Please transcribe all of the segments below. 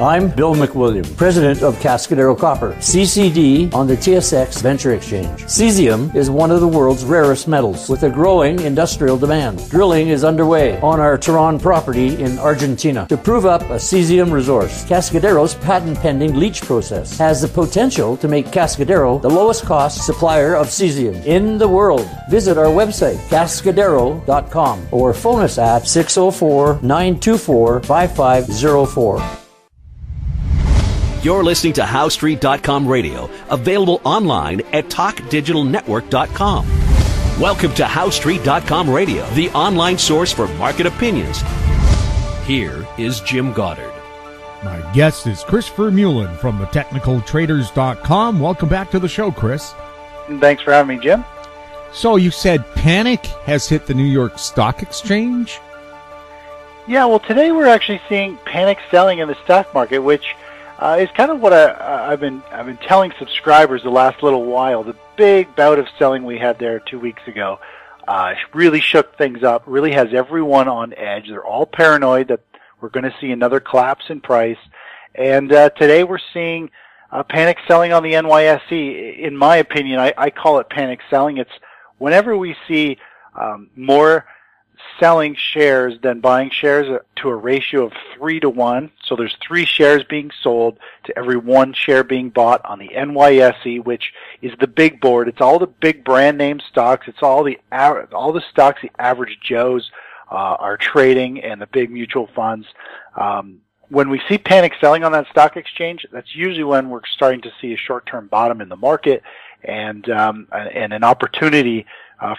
I'm Bill McWilliam, president of Cascadero Copper, CCD on the TSX Venture Exchange. Cesium is one of the world's rarest metals with a growing industrial demand. Drilling is underway on our Tehran property in Argentina to prove up a cesium resource. Cascadero's patent-pending leach process has the potential to make Cascadero the lowest cost supplier of cesium in the world. Visit our website, cascadero.com, or phone us at 604-924-5504. You're listening to HowStreet.com radio, available online at TalkDigitalNetwork.com. Welcome to HowStreet.com radio, the online source for market opinions. Here is Jim Goddard. My guest is Chris Vermeulen from TheTechnicalTraders.com. Welcome back to the show, Chris. Thanks for having me, Jim. So you said panic has hit the New York Stock Exchange? Yeah, well, today we're actually seeing panic selling in the stock market, which is kind of what I've been telling subscribers the last little while. The big bout of selling we had there 2 weeks ago really shook things up, really has everyone on edge. They're all paranoid that we're going to see another collapse in price. And today we're seeing panic selling on the NYSE. In my opinion, I call it panic selling. It's whenever we see more selling shares than buying shares to a ratio of 3-to-1. So there's 3 shares being sold to every 1 share being bought on the NYSE, which is the big board. It's all the big brand name stocks. It's all the stocks the average Joes are trading, and the big mutual funds. When we see panic selling on that stock exchange, that's usually when we're starting to see a short-term bottom in the market and an opportunity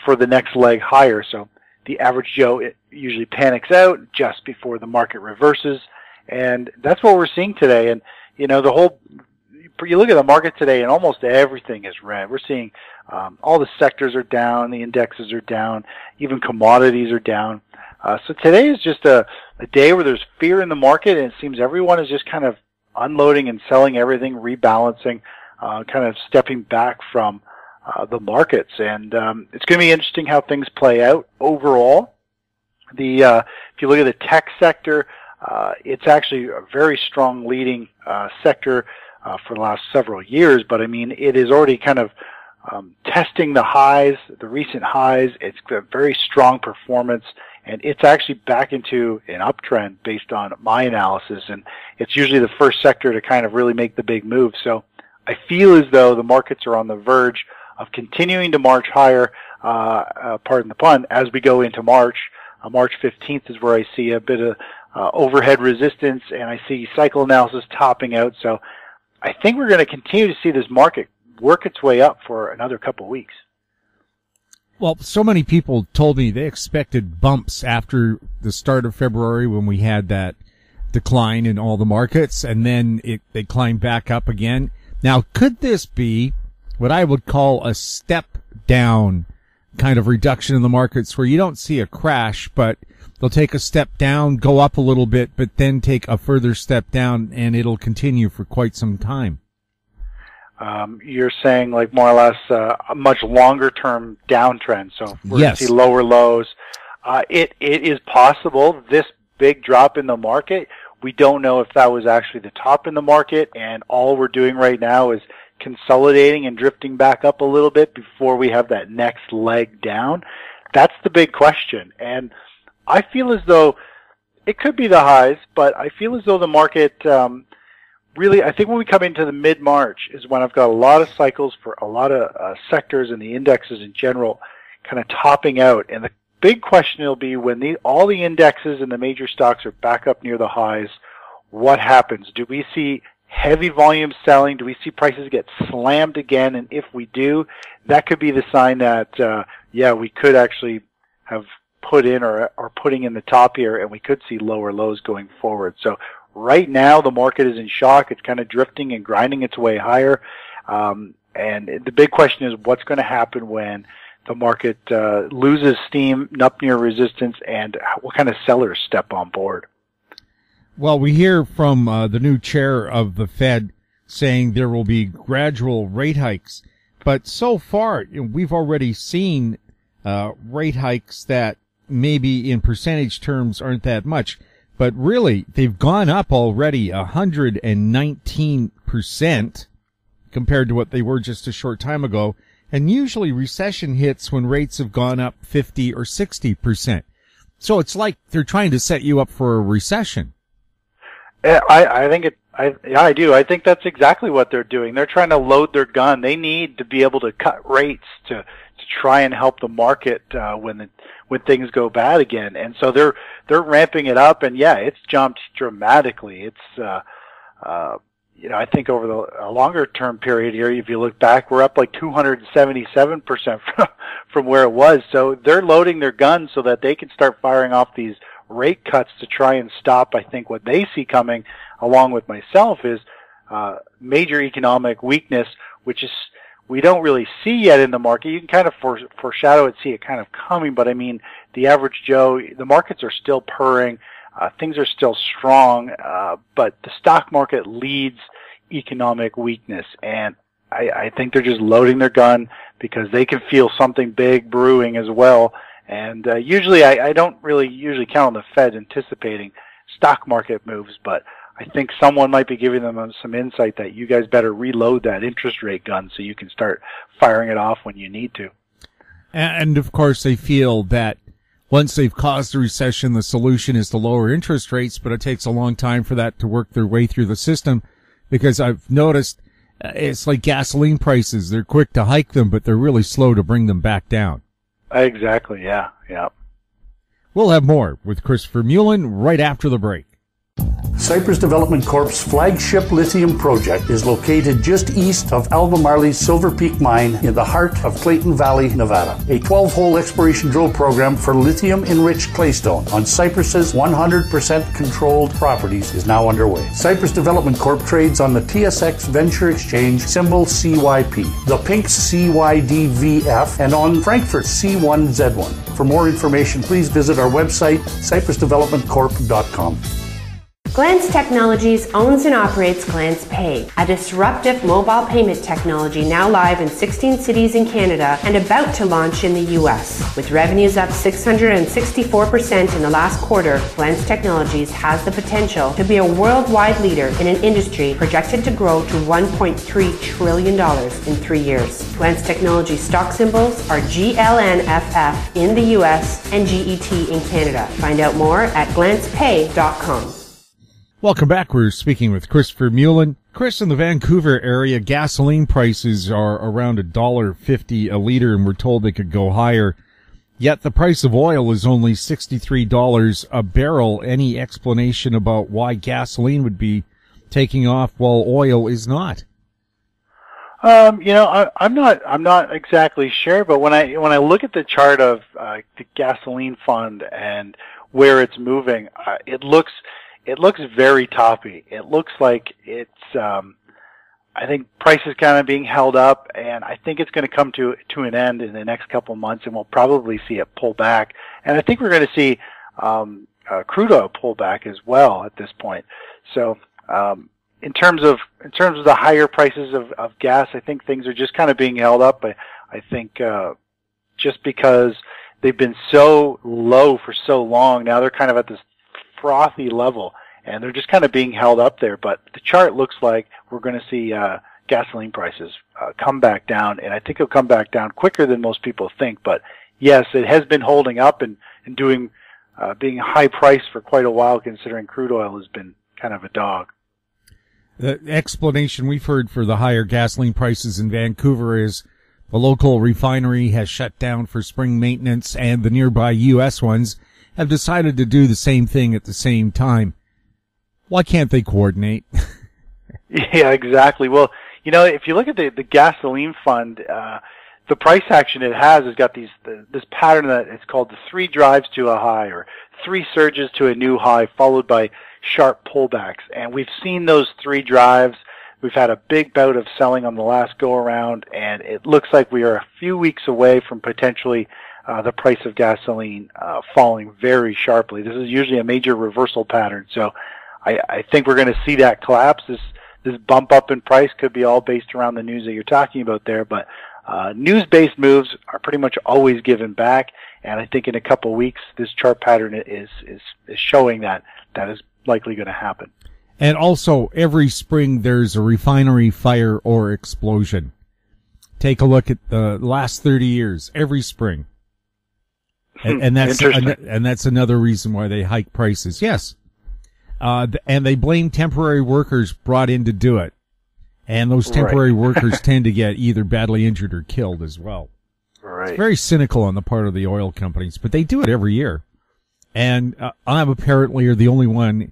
for the next leg higher. So the average Joe usually panics out just before the market reverses, and that's what we're seeing today. And you know, you look at the market today, and almost everything is red. We're seeing all the sectors are down, the indexes are down, even commodities are down. So today is just a day where there's fear in the market, and it seems everyone is just kind of unloading and selling everything, rebalancing, kind of stepping back from the markets. And it's going to be interesting how things play out overall. If you look at the tech sector, it's actually a very strong leading sector for the last several years, but I mean, it is already kind of testing the highs, the recent highs. It's a very strong performance, and it's actually back into an uptrend based on my analysis, and it's usually the first sector to kind of really make the big move. So I feel as though the markets are on the verge of continuing to march higher, pardon the pun, as we go into March. March 15th is where I see a bit of overhead resistance, and I see cycle analysis topping out. So I think we're going to continue to see this market work its way up for another couple of weeks. Well, so many people told me they expected bumps after the start of February when we had that decline in all the markets, and then they climbed back up again. Now, could this be what I would call a step down kind of reduction in the markets, where you don't see a crash, but they'll take a step down, go up a little bit, but then take a further step down, and it'll continue for quite some time? You're saying like more or less a much longer term downtrend. So we're yes, going to see lower lows. It is possible this big drop in the market, we don't know if that was actually the top in the market, and all we're doing right now is consolidating and drifting back up a little bit before we have that next leg down. That's the big question. And I feel as though it could be the highs, but I feel as though the market really, I think when we come into the mid-March is when I've got a lot of cycles for a lot of sectors and the indexes in general kind of topping out. And the big question will be when all the indexes and the major stocks are back up near the highs, what happens? Do we see heavy volume selling? Do we see prices get slammed again? And if we do, that could be the sign that, we could actually have put in or are putting in the top here, and we could see lower lows going forward. So right now, the market is in shock. It's kind of drifting and grinding its way higher. And the big question is what's going to happen when the market loses steam up near resistance, and what kind of sellers step on board? Well, we hear from the new chair of the Fed saying there will be gradual rate hikes. But so far, we've already seen rate hikes that maybe in percentage terms aren't that much. But really, they've gone up already 119% compared to what they were just a short time ago. And usually recession hits when rates have gone up 50 or 60%. So it's like they're trying to set you up for a recession. I do. I think that's exactly what they're doing. They're trying to load their gun. They need to be able to cut rates to try and help the market when things go bad again. And so they're ramping it up. And yeah, it's jumped dramatically. It's I think over a longer term period here, if you look back, we're up like 277% from where it was. So they're loading their guns so that they can start firing off these rate cuts to try and stop, I think, what they see coming, along with myself, is major economic weakness, which is we don't really see yet in the market. You can kind of foreshadow it, see it kind of coming, but I mean, the average Joe, the markets are still purring, things are still strong, but the stock market leads economic weakness, and I think they're just loading their gun because they can feel something big brewing as well. And usually I don't really usually count on the Fed anticipating stock market moves, but I think someone might be giving them some insight that you guys better reload that interest rate gun so you can start firing it off when you need to. And of course they feel that once they've caused a recession, the solution is to lower interest rates, but it takes a long time for that to work their way through the system, because I've noticed it's like gasoline prices. They're quick to hike them, but they're really slow to bring them back down. Exactly, yeah. We'll have more with Chris Vermeulen right after the break. Cypress Development Corp's flagship lithium project is located just east of Albemarle's Silver Peak mine in the heart of Clayton Valley, Nevada. A 12-hole exploration drill program for lithium-enriched claystone on Cypress's 100% controlled properties is now underway. Cypress Development Corp trades on the TSX Venture Exchange, symbol CYP, the Pink's CYDVF, and on Frankfurt's C1Z1. For more information, please visit our website, cypressdevelopmentcorp.com. Glance Technologies owns and operates Glance Pay, a disruptive mobile payment technology now live in 16 cities in Canada and about to launch in the US. With revenues up 664% in the last quarter, Glance Technologies has the potential to be a worldwide leader in an industry projected to grow to $1.3 trillion in 3 years. Glance Technologies stock symbols are GLNFF in the US and GET in Canada. Find out more at glancepay.com. Welcome back. We're speaking with Chris Vermeulen. Chris, in the Vancouver area, gasoline prices are around $1.50 a liter, and we're told they could go higher. Yet the price of oil is only $63 a barrel. Any explanation about why gasoline would be taking off while oil is not? I'm not exactly sure, but when I look at the chart of the gasoline fund and where it's moving, it looks very toppy. It looks like it's, I think price is kind of being held up, and I think it's going to come to an end in the next couple of months, and we'll probably see it pull back. And I think we're going to see crude oil pull back as well at this point. So in terms of the higher prices of gas, I think things are just kind of being held up. I think just because they've been so low for so long, now they're kind of at this frothy level, and they're just kind of being held up there. But the chart looks like we're going to see gasoline prices come back down, and I think it'll come back down quicker than most people think. But yes, it has been holding up and doing being high priced for quite a while, considering crude oil has been kind of a dog. The explanation we've heard for the higher gasoline prices in Vancouver is the local refinery has shut down for spring maintenance, and the nearby U.S. ones have decided to do the same thing at the same time. Why can't they coordinate? Yeah, exactly. Well, if you look at the gasoline fund, the price action it has got this pattern that it's called the 3 drives to a high, or 3 surges to a new high, followed by sharp pullbacks. And we've seen those 3 drives. We've had a big bout of selling on the last go around, and it looks like we are a few weeks away from potentially the price of gasoline falling very sharply. This is usually a major reversal pattern, so I think we're going to see that collapse. This bump up in price could be all based around the news that you're talking about there, but News-based moves are pretty much always given back, and I think in a couple of weeks, this chart pattern is showing that is likely going to happen. And also, every spring there's a refinery fire or explosion. Take a look at the last 30 years, every spring. And that's another reason why they hike prices. Yes. And they blame temporary workers brought in to do it. And those temporary workers tend to get either badly injured or killed as well. Right. It's very cynical on the part of the oil companies, but they do it every year. And I'm apparently the only one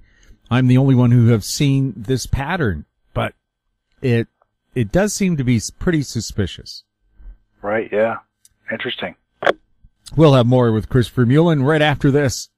who have seen this pattern, but it does seem to be pretty suspicious. Right, yeah. Interesting. We'll have more with Chris Vermeulen right after this.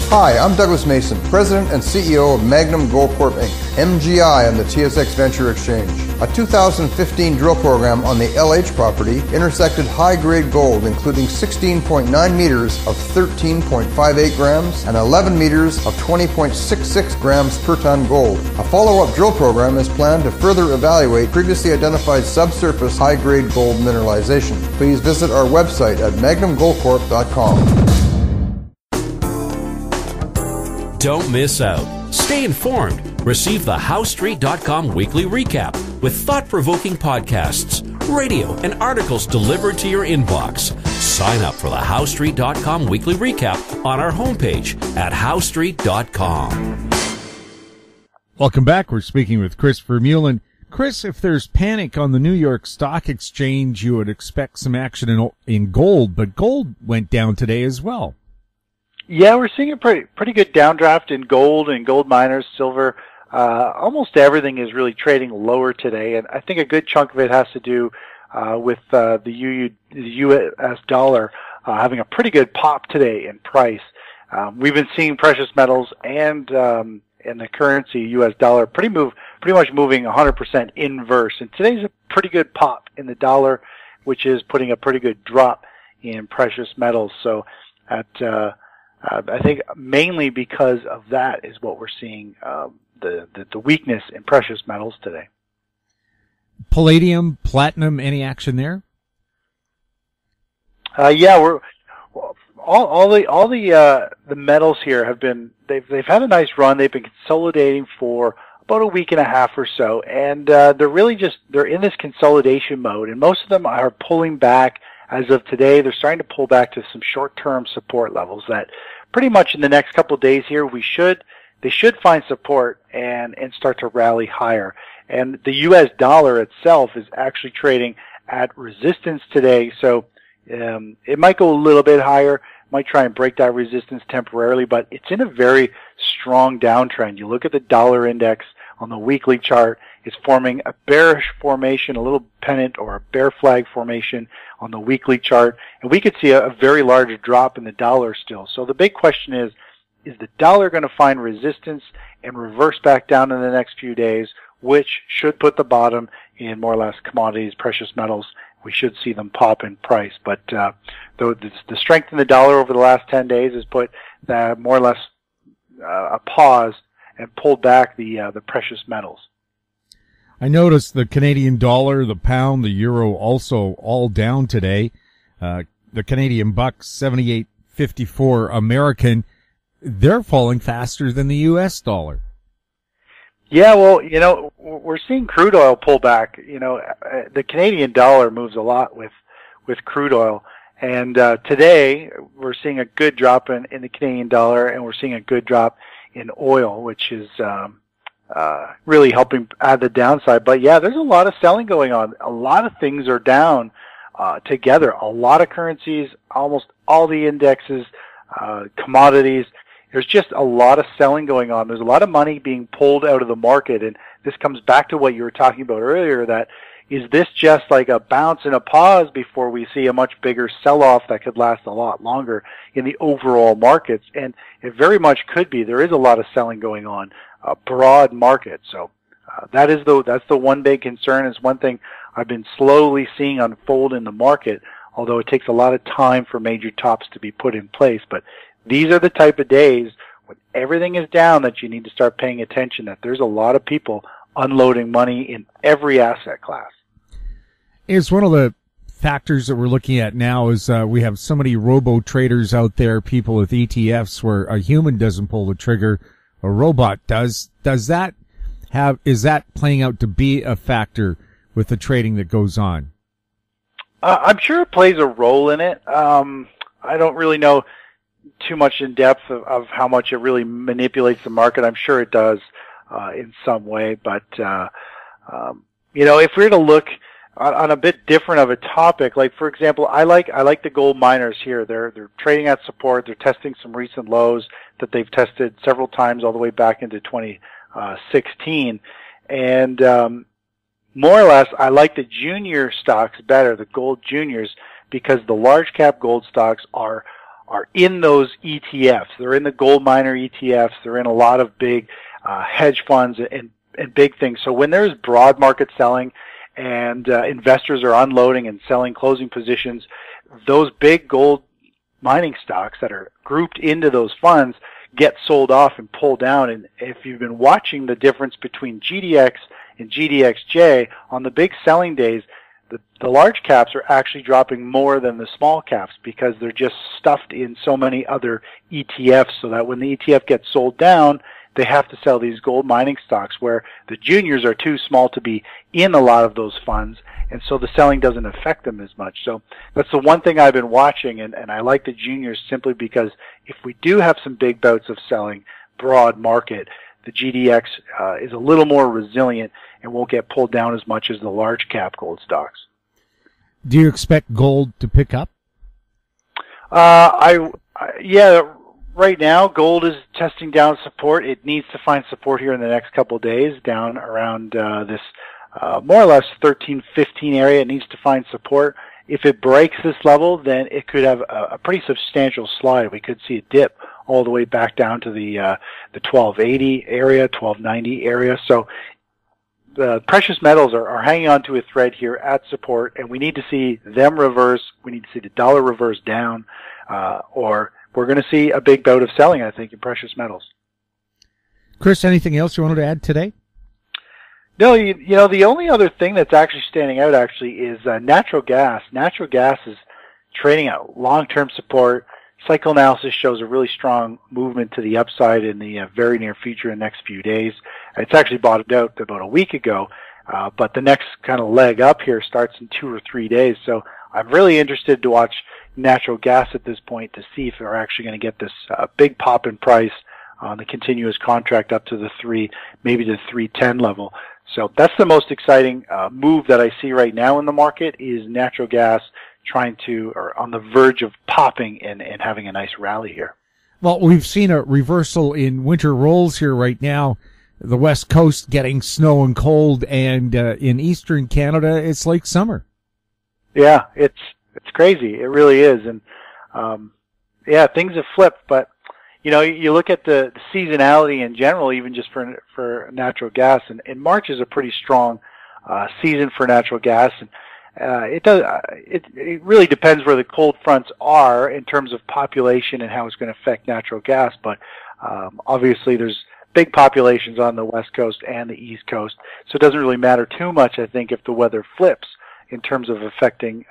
Hi, I'm Douglas Mason, President and CEO of Magnum Gold Corp. Inc., MGI on the TSX Venture Exchange. A 2015 drill program on the LH property intersected high-grade gold, including 16.9 meters of 13.58 grams and 11 meters of 20.66 grams per ton gold. A follow-up drill program is planned to further evaluate previously identified subsurface high-grade gold mineralization. Please visit our website at magnumgoldcorp.com. Don't miss out. Stay informed. Receive the HowStreet.com weekly recap with thought-provoking podcasts, radio, and articles delivered to your inbox. Sign up for the HowStreet.com weekly recap on our homepage at HowStreet.com. Welcome back. We're speaking with Chris Vermeulen. Chris, if there's panic on the New York Stock Exchange, you would expect some action in gold, but gold went down today as well. Yeah, we're seeing a pretty good downdraft in gold and gold miners, silver. Almost everything is really trading lower today, and I think a good chunk of it has to do with the U.S. dollar having a pretty good pop today in price. We've been seeing precious metals and the currency U.S. dollar pretty much moving 100% inverse, and today's a pretty good pop in the dollar, which is putting a pretty good drop in precious metals. So I think mainly because of that is what we're seeing, the weakness in precious metals today. Palladium, platinum, any action there? Yeah, we're all the metals here have been they've had a nice run. They've been consolidating for about a week and a half or so, and they're in this consolidation mode, and most of them are pulling back. As of today, they're starting to pull back to some short-term support levels that pretty much in the next couple of days here, they should find support and start to rally higher. And the U.S. dollar itself is actually trading at resistance today, so it might go a little bit higher, might try and break that resistance temporarily, but it's in a very strong downtrend. You look at the dollar index on the weekly chart, it's forming a bearish formation, a little pennant or a bear flag formation on the weekly chart, and we could see a very large drop in the dollar still. So the big question is the dollar going to find resistance and reverse back down in the next few days, which should put the bottom in more or less commodities, precious metals? We should see them pop in price. But the strength in the dollar over the last 10 days has put more or less a pause and pulled back the precious metals. I noticed the Canadian dollar, the pound, the euro also all down today. The Canadian buck, 78.54 American, they're falling faster than the U.S. dollar. Yeah, well, we're seeing crude oil pull back. The Canadian dollar moves a lot with crude oil. And today we're seeing a good drop in the Canadian dollar, and we're seeing a good drop in oil, which is really helping add the downside. But yeah, there's a lot of selling going on. A lot of things are down together. A lot of currencies, almost all the indexes, commodities. There's just a lot of selling going on. There's a lot of money being pulled out of the market, and this comes back to what you were talking about earlier, that is this just like a bounce and a pause before we see a much bigger sell-off that could last a lot longer in the overall markets? And it very much could be. There is a lot of selling going on, a broad market. So that's the one big concern. Is one thing I've been slowly seeing unfold in the market, although it takes a lot of time for major tops to be put in place. But these are the type of days when everything is down that you need to start paying attention, that there's a lot of people unloading money in every asset class. Is one of the factors that we're looking at now is we have so many robo traders out there, people with ETFs where a human doesn't pull the trigger, a robot does. Is that playing out to be a factor with the trading that goes on? I'm sure it plays a role in it. I don't really know too much in depth of how much it really manipulates the market. I'm sure it does in some way, but if we were to look on a bit different of a topic, like for example, I like the gold miners here. They're trading at support. They're testing some recent lows that they've tested several times all the way back into 2016, and more or less, I like the junior stocks better, the gold juniors, because the large cap gold stocks are in those ETFs. They're in the gold miner ETFs. They're in a lot of big hedge funds and big things. So when there's broad market selling and investors are unloading and selling closing positions, those big gold mining stocks that are grouped into those funds get sold off and pulled down. And if you've been watching the difference between GDX and GDXJ, on the big selling days, the large caps are actually dropping more than the small caps because they're just stuffed in so many other ETFs, so that when the ETF gets sold down, they have to sell these gold mining stocks where the juniors are too small to be in a lot of those funds, and so the selling doesn't affect them as much. So that's the one thing I've been watching, and I like the juniors simply because if we do have some big bouts of selling broad market, the GDX is a little more resilient and won't get pulled down as much as the large cap gold stocks. Do you expect gold to pick up? Yeah, right now gold is testing down support. It needs to find support here in the next couple of days, down around this more or less 1315 area. It needs to find support. If it breaks this level, then it could have a pretty substantial slide. We could see a dip all the way back down to the 1280 area, 1290 area. So the precious metals are hanging on to a thread here at support, and we need to see them reverse. We need to see the dollar reverse down, or we're going to see a big bout of selling, I think, in precious metals. Chris, anything else you wanted to add today? No, the only other thing that's actually standing out is natural gas. Natural gas is trading at long-term support. Cycle analysis shows a really strong movement to the upside in the very near future in the next few days. It's actually bottomed out about a week ago, but the next kind of leg up here starts in 2 or 3 days. So I'm really interested to watch natural gas at this point to see if they're actually going to get this big pop in price on the continuous contract up to the 3, maybe the 310 level. So that's the most exciting move that I see right now in the market is natural gas or on the verge of popping and having a nice rally here. Well, we've seen a reversal in winter rolls here right now. The West Coast getting snow and cold, and in Eastern Canada, it's like summer. Yeah, it's crazy. It really is. And, things have flipped, but you look at the seasonality in general, even just for natural gas, and March is a pretty strong season for natural gas, and it really depends where the cold fronts are in terms of population and how it's going to affect natural gas. But obviously, there's big populations on the West Coast and the East Coast, so it doesn't really matter too much, I think, if the weather flips in terms of affecting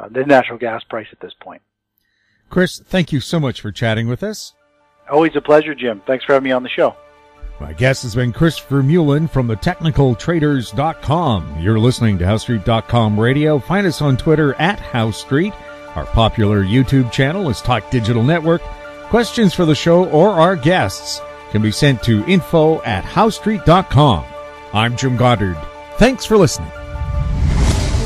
the natural gas price at this point. Chris, thank you so much for chatting with us. Always a pleasure, Jim. Thanks for having me on the show. My guest has been Chris Vermeulen from thetechnicaltraders.com. You're listening to HowStreet.com radio. Find us on Twitter at HowStreet. Our popular YouTube channel is Talk Digital Network. Questions for the show or our guests can be sent to info@HowStreet.com. I'm Jim Goddard. Thanks for listening.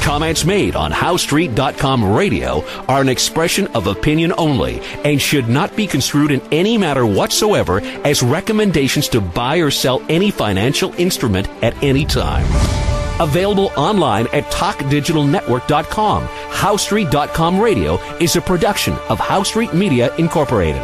Comments made on HowStreet.com radio are an expression of opinion only and should not be construed in any matter whatsoever as recommendations to buy or sell any financial instrument at any time. Available online at TalkDigitalNetwork.com. HowStreet.com radio is a production of HowStreet Media Incorporated.